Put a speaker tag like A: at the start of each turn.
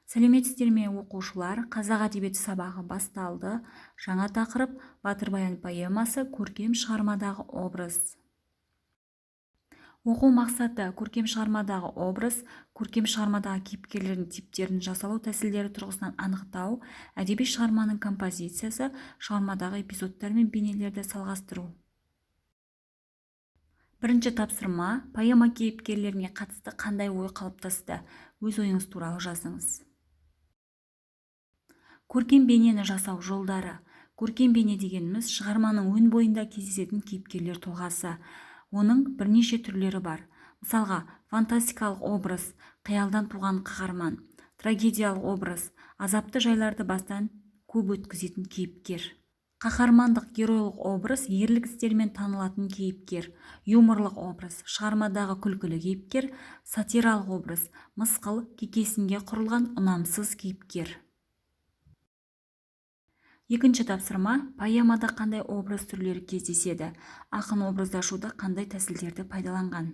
A: Сәлеметсіздер ме оқушылар? Қазақ әдебиеті сабағы басталды. Жаңа тақырып Батыр Баян поэмасы, көркем шығармадағы образ. Оқу мақсаты: көркем шығармадағы образ, көркем шығармадағы кейіпкерлердің типтерін жасалу тәсілдері тұрғысынан анықтау, әдеби шығарманың композициясы, шығармадағы эпизодтар мен бейнелерді салғастыру. Бірінші тапсырма: поэма кейіпкерлеріне қатысты қандай ой қалыптасты? Өз ойыңыз туралы жазыңыз. Көркем бейнені жасау жолдары. Көркем бейне дегеніміз шығарманың өн бойында кездесетін кейіпкерлер тұлғасы. Оның бірнеше түрлері бар. Мысалға, фантастикалық образ, қиялдан туған қаһарман, трагедиялық образ, азапты жайларды бастан көп өткізетін кейіпкер. Қаһармандық геройлық образ, ерлік істермен танылатын кейіпкер. Юморлық образ, шығармадағы күлкілі кейіпкер. Сатиралық образ, мысқыл, кекесінге құрылған ұнамсыз кейіпкер. Екінші тапсырма: поэмада қандай образ түрлері кездеседі? Ақын образдашуда қандай тәсілдерді пайдаланған?